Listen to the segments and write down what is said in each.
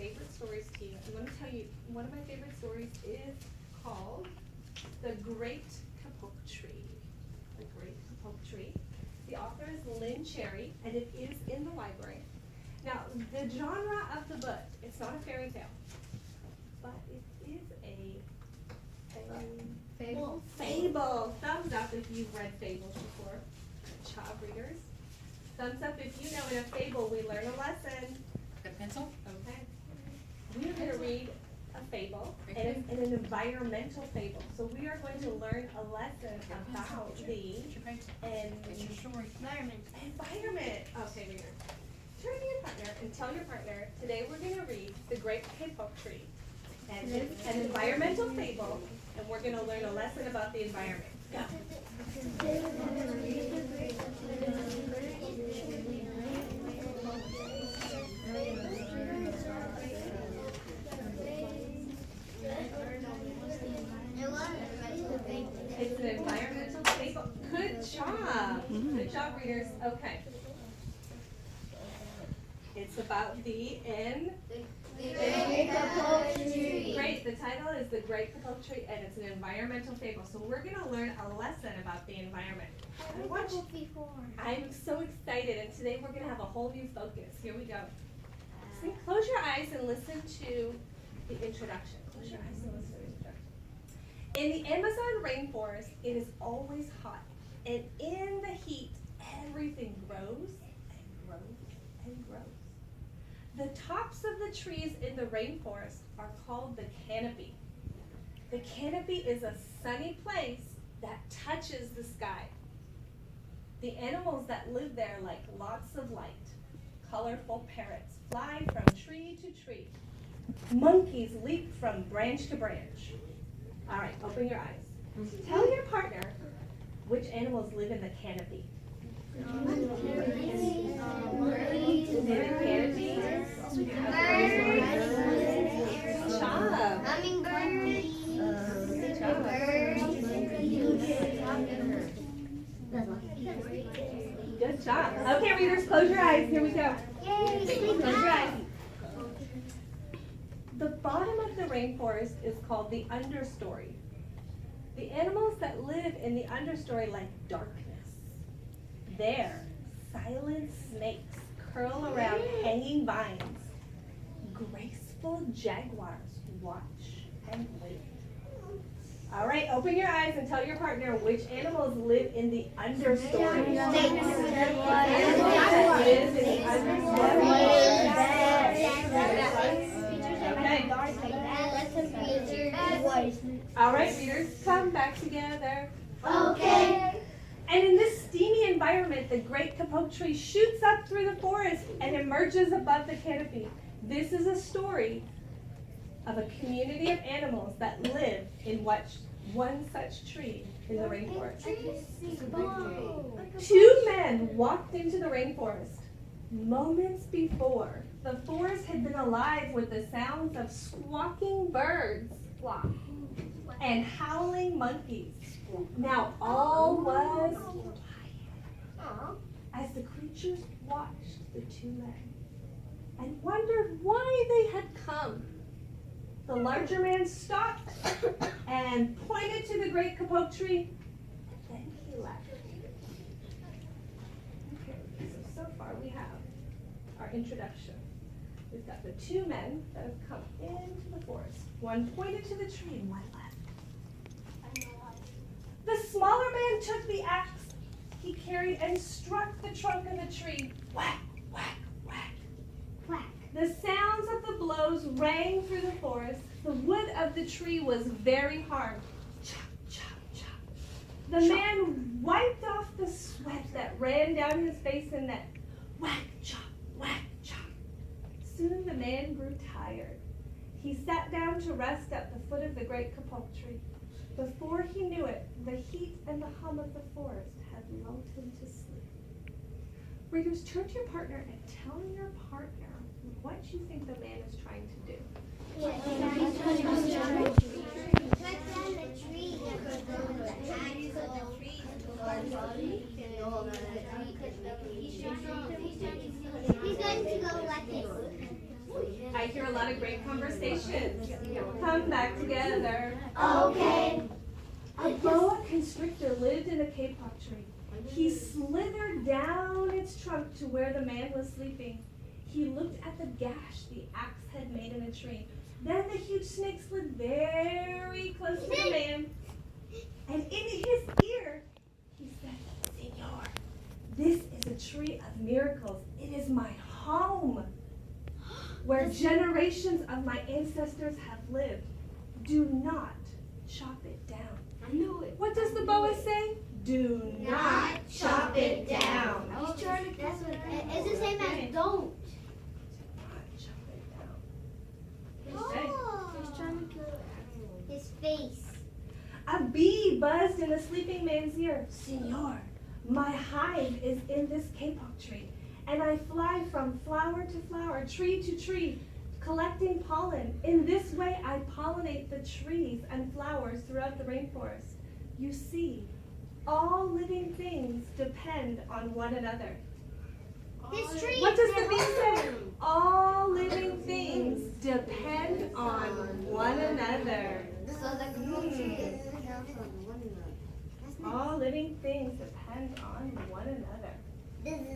favorite stories to you. And let me tell you, one of my favorite stories is called The Great Kapok Tree. The Great Kapok Tree. The author is Lynn Cherry, and it is in the library. Now, the genre of the book, it's not a fairy tale, but it is a Fable. Fable. Thumbs up if you've read fables before. Child readers. Thumbs up if you know in a fable we learn a lesson. The pencil? Okay. We are going to read a fable, and it's an environmental fable. So we are going to learn a lesson about the Environment. environment. Okay, reader. Turn to your partner and tell your partner, today we're going to read The Great Kapok Tree. And it's an environmental fable, and we're going to learn a lesson about the environment. Go. It's an environmental fable. Good job. Good job, readers. Okay. It's about the Great. The title is The Great Kapok Tree, and it's an environmental fable. So we're going to learn a lesson about the environment. I'm so excited, and today we're going to have a whole new focus. Here we go. So close your eyes and listen to the introduction. Close your eyes and listen to the introduction. In the Amazon rainforest, it is always hot, and in the heat, everything grows and grows and grows. The tops of the trees in the rainforest are called the canopy. The canopy is a sunny place that touches the sky. The animals that live there like lots of light. Colorful parrots fly from tree to tree. Monkeys leap from branch to branch. All right, open your eyes. Tell your partner which animals live in the canopy. Good job. Okay, readers, close your eyes. Here we go. Close your eyes. The bottom of the rainforest is called the understory. The animals that live in the understory like darkness. There, silent snakes curl around hanging vines. Graceful jaguars watch and wait. All right, open your eyes and tell your partner which animals live in the understory. All right, readers, come back together. Okay. And in this steamy environment, the great kapok tree shoots up through the forest and emerges above the canopy. This is a story of a community of animals that live in one such tree in the rainforest. Two men walked into the rainforest. Moments before, the forest had been alive with the sounds of squawking birds and howling monkeys. Now all was quiet as the creatures watched the two men and wondered why they had come. The larger man stopped and pointed to the great kapok tree, and then he left. Okay, so far we have our introduction. We've got the two men that have come into the forest. One pointed to the tree and one left. The smaller man took the axe he carried and struck the trunk of the tree. Whack, whack, whack, whack. The sounds of the blows rang through the forest. The wood of the tree was very hard. Chop, chop, chop. The man wiped off the sweat that ran down his face and neck. Whack, chop, whack, chop. Soon the man grew tired. He sat down to rest at the foot of the great kapok tree. Before he knew it, the heat and the hum of the forest had lulled him to sleep. Readers, turn to your partner and tell your partner what you think the man is trying to do. He's going to go like this. I hear a lot of great conversation. Come back together. Okay. A boa constrictor lived in a kapok tree. He slithered down its trunk to where the man was sleeping. He looked at the gash the axe had made in a tree. Then the huge snake slid very close to the man, and in his ear, he said, "Senor, this is a tree of miracles. It is my home, where generations of my ancestors have lived. Do not chop it down." I knew it. What does the boa say? Do not chop it down. He's trying to guess what it's the same as don't. He's trying to kill his face. A bee buzzed in the sleeping man's ear. "Senor, my hive is in this kapok tree, and I fly from flower to flower, tree to tree, collecting pollen. In this way, I pollinate the trees and flowers throughout the rainforest. You see, all living things depend on one another." His tree. What does the bee say? All living things depend on one another. So the All living things depend on one another. Okay.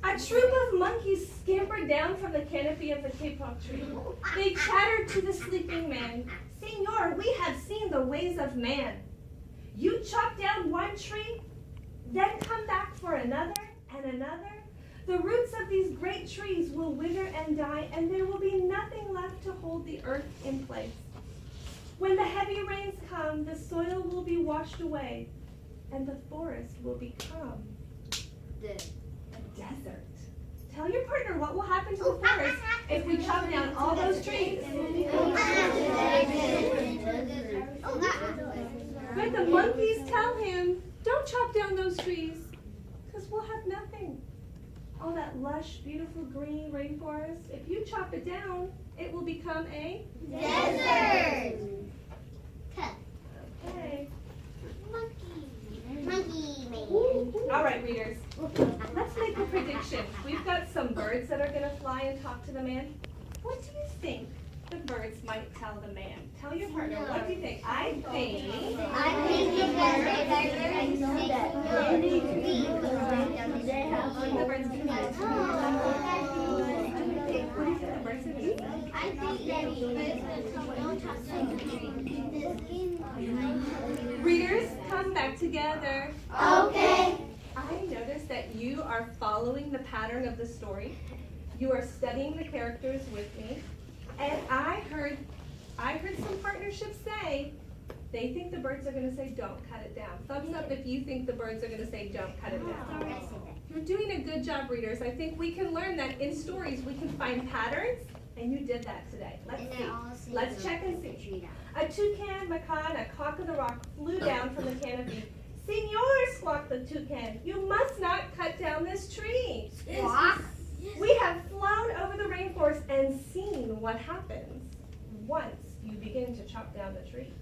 A troop of monkeys scampered down from the canopy of the kapok tree. They chattered to the sleeping man. "Senor, we have seen the ways of man. You chop down one tree, then come back for another and another. The roots of these great trees will wither and die, and there will be nothing left to hold the earth in place. When the heavy rains come, the soil will be washed away, and the forest will become a desert." Tell your partner what will happen to the forest if we chop down all those trees. But the monkeys tell him, "Don't chop down those trees, because we'll have nothing. All that lush, beautiful green rainforest, if you chop it down, it will become a desert. Okay. Monkey man. All right, readers. Let's make a prediction. We've got some birds that are going to fly and talk to the man. What do you think the birds might tell the man? Tell your partner, what do you think? I think the birds Readers, come back together. Okay. I noticed that you are following the pattern of the story. You are studying the characters with me. And I heard some partnerships say they think the birds are going to say don't cut it down. Thumbs up if you think the birds are going to say don't cut it down. You're doing a good job, readers. I think we can learn that in stories we can find patterns, and you did that today. Let's see. Let's check and see. A toucan, macaw, and a cock of the rock flew down from the canopy. "Senor," squawked the toucan, "you must not cut down this tree. Squawk. We have flown over the rainforest and seen what happens once you begin to chop down the tree.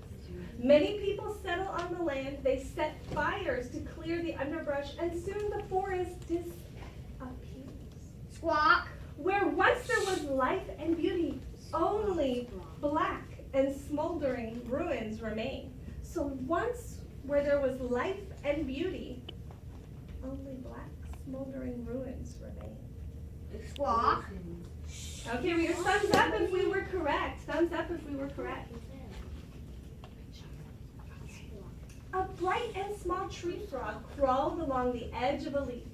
Many people settle on the land. They set fires to clear the underbrush, and soon the forest disappears. Squawk. Where once there was life and beauty, only black and smoldering ruins remain." So once where there was life and beauty, only black smoldering ruins remain. Squawk. Okay, readers, thumbs up if we were correct. Thumbs up if we were correct. A bright and small tree frog crawled along the edge of a leaf.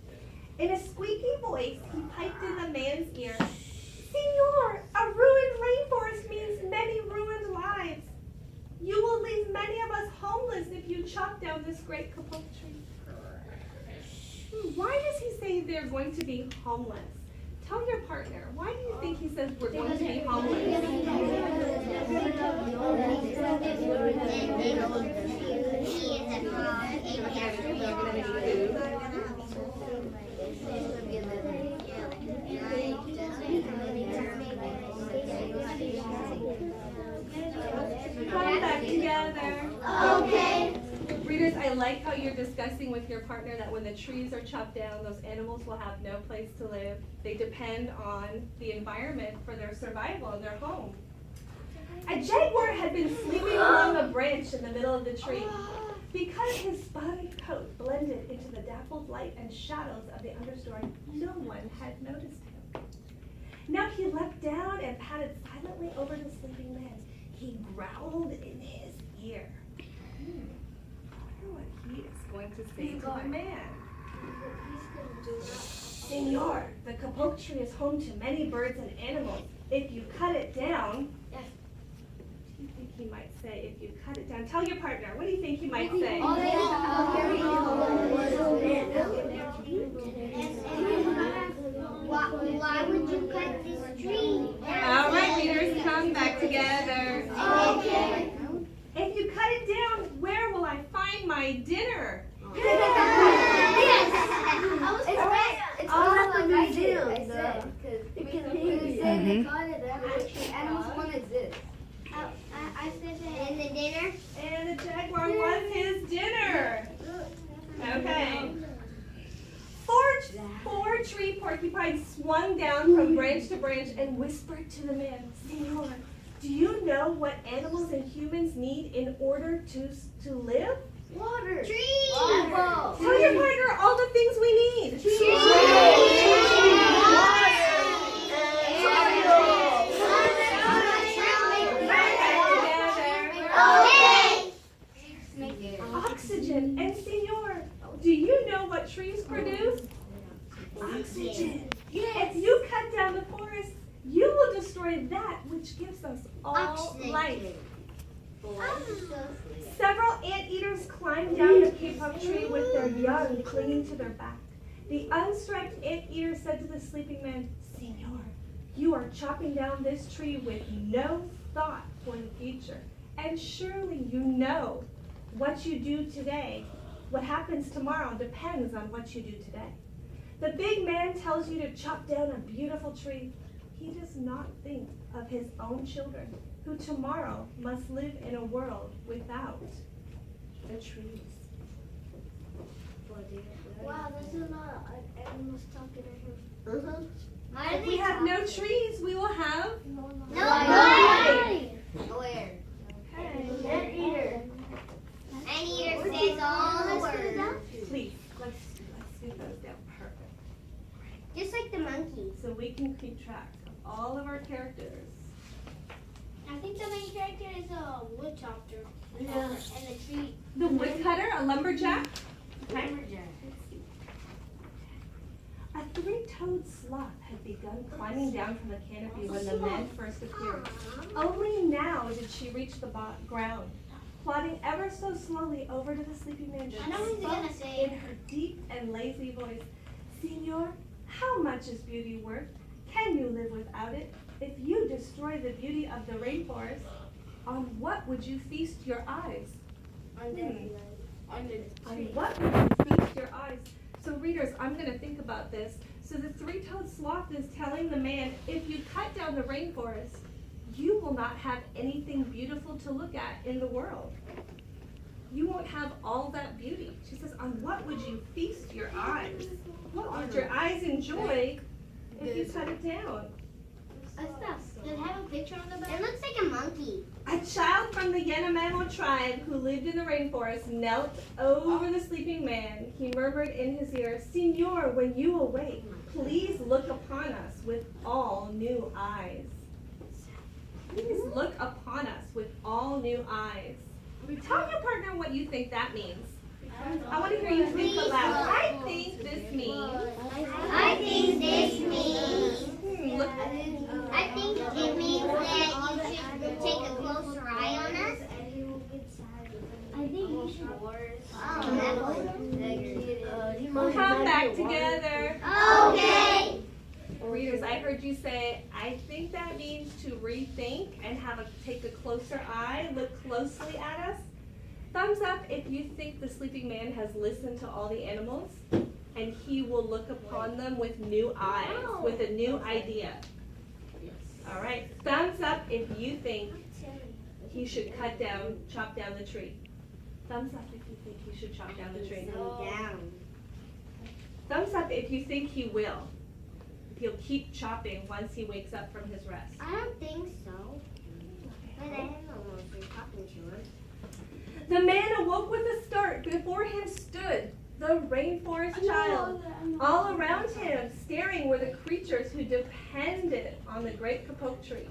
In a squeaky voice, he piped in the man's ear, "Senor, a ruined rainforest means many ruined lives. You will leave many of us homeless if you chop down this great kapok tree." Why does he say they're going to be homeless? Tell your partner, why do you think he says we're going to be homeless? Come back together. Okay. Readers, I like how you're you're discussing with your partner that when the trees are chopped down, those animals will have no place to live. They depend on the environment for their survival and their home. A jaguar had been sleeping along a branch in the middle of the tree. Because his spotted coat blended into the dappled light and shadows of the understory, no one had noticed him. Now he leapt down and padded silently over the sleeping man. He growled in his ear. I wonder what he is going to say to the man. Senor, the kapok tree is home to many birds and animals. If you cut it down, what do you think he might say if you cut it down? Tell your partner, what do you think he might say? Why would you cut this tree? All right, readers, come back together. Okay. If you cut it down, where will I find my dinner? It's all the museum. I said, they call it that. Animals won't exist. I said that. And the dinner? And the jaguar was his dinner. Okay. Four tree porcupines swung down from branch to branch and whispered to the man, Senor, do you know what animals and humans need in order to live? Water. Trees. Tell your partner all the things we need. Oxygen. And Senor, do you know what trees produce? Oxygen. If you cut down the forest, you will destroy that which gives us all life. Several anteaters climbed down the kapok tree with their young clinging to their back. The unstriped anteater said to the sleeping man, Senor, you are chopping down this tree with no thought for the future. And surely you know what you do today, what happens tomorrow depends on what you do today. The big man tells you to chop down a beautiful tree. He does not think of his own children, who tomorrow must live in a world without the trees. Wow, there's a lot of animals talking to him. If we have no trees, we will have No. Where? Anteater. Anteater says all the words. Please, let's get those down. Perfect. Just like the monkey. So we can keep track of all of our characters. I think the main character is a wood chopper. And a tree. The woodcutter, a lumberjack. Okay. A three-toed sloth had begun climbing down from the canopy when the men first appeared. Only now did she reach the ground, plodding ever so slowly over to the sleeping man. I know what he's gonna say. In her deep and lazy voice, Senor, how much is beauty worth? Can you live without it? If you destroy the beauty of the rainforest, on what would you feast your eyes? On what would you feast your eyes? So readers, I'm going to think about this. So the three-toed sloth is telling the man, if you cut down the rainforest, you will not have anything beautiful to look at in the world. You won't have all that beauty. She says, on what would you feast your eyes? What would your eyes enjoy if you cut it down? Does it have a picture on the back? It looks like a monkey. A child from the Yanomamo tribe who lived in the rainforest knelt over the sleeping man. He murmured in his ear, Senor, when you awake, please look upon us with all new eyes. Please look upon us with all new eyes. Tell your partner what you think that means. I want to hear you think aloud. I think this means. I think this means. Look. I think it means that you should take a closer eye on us. I think you should. Come back together. Okay. Readers, I heard you say, I think that means to rethink and take a closer eye, look closely at us. Thumbs up if you think the sleeping man has listened to all the animals and he will look upon them with new eyes, with a new idea. All right, thumbs up if you think he should chop down the tree. Thumbs up if you think he should chop down the tree. Down. Thumbs up if you think he will. If he'll keep chopping once he wakes up from his rest. I don't think so. But I don't know if you're talking to us. The man awoke with a start. Before him stood the rainforest child. All around him, staring, were the creatures who depended on the great kapok tree.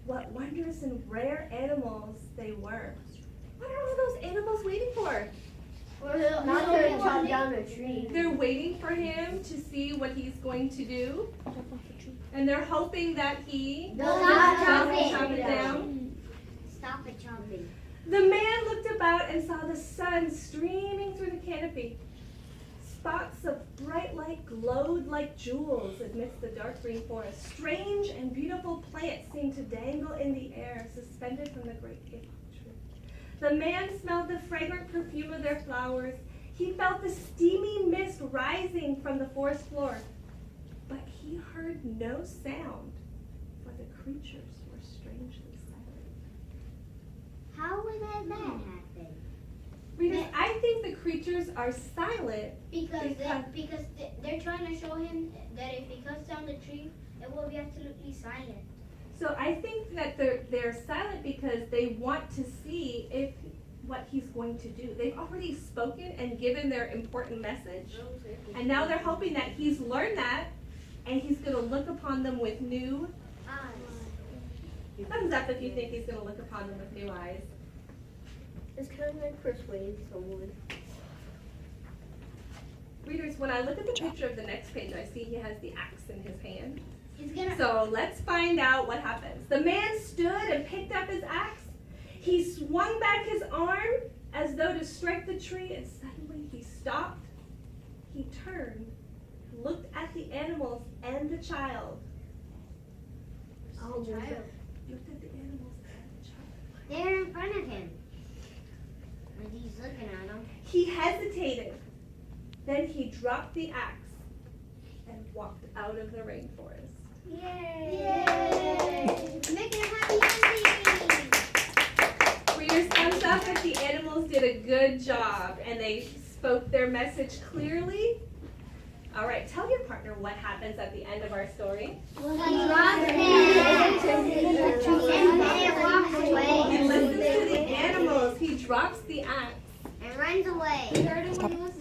What wondrous and rare animals they were. What are all those animals waiting for? Not to chop down a tree. They're waiting for him to see what he's going to do. And they're hoping that he Stop doesn't chopping. chop it down. Stop it chopping. The man looked about and saw the sun streaming through the canopy. Spots of bright light glowed like jewels amidst the dark green forest. Strange and beautiful plants seemed to dangle in the air, suspended from the great kapok tree. The man smelled the fragrant perfume of their flowers. He felt the steamy mist rising from the forest floor. But he heard no sound, for the creatures were strangely silent. How would that happen? Because I think the creatures are silent Because they're trying to show him that if he cuts down the tree, it will be absolutely silent. So I think that they're silent because they want to see if what he's going to do. They've already spoken and given their important message. And now they're hoping that he's learned that and he's going to look upon them with new Eyes. thumbs up if you think he's going to look upon them with new eyes. It's kind of like persuade someone. Readers, when I look at the picture of the next page, I see he has the axe in his hand. He's gonna. So let's find out what happens. The man stood and picked up his axe. He swung back his arm as though to strike the tree, and suddenly he stopped. He turned, looked at the animals and the child. Oh, child. Looked at the animals and the child. They're in front of him. And he's looking at them. He hesitated. Then he dropped the axe and walked out of the rainforest. Yay! Making a happy ending. Readers, thumbs up if the animals did a good job and they spoke their message clearly. All right, tell your partner what happens at the end of our story. He drops it. And then it walks He away. listens to the animals. He drops the axe. And runs away. You heard him when he was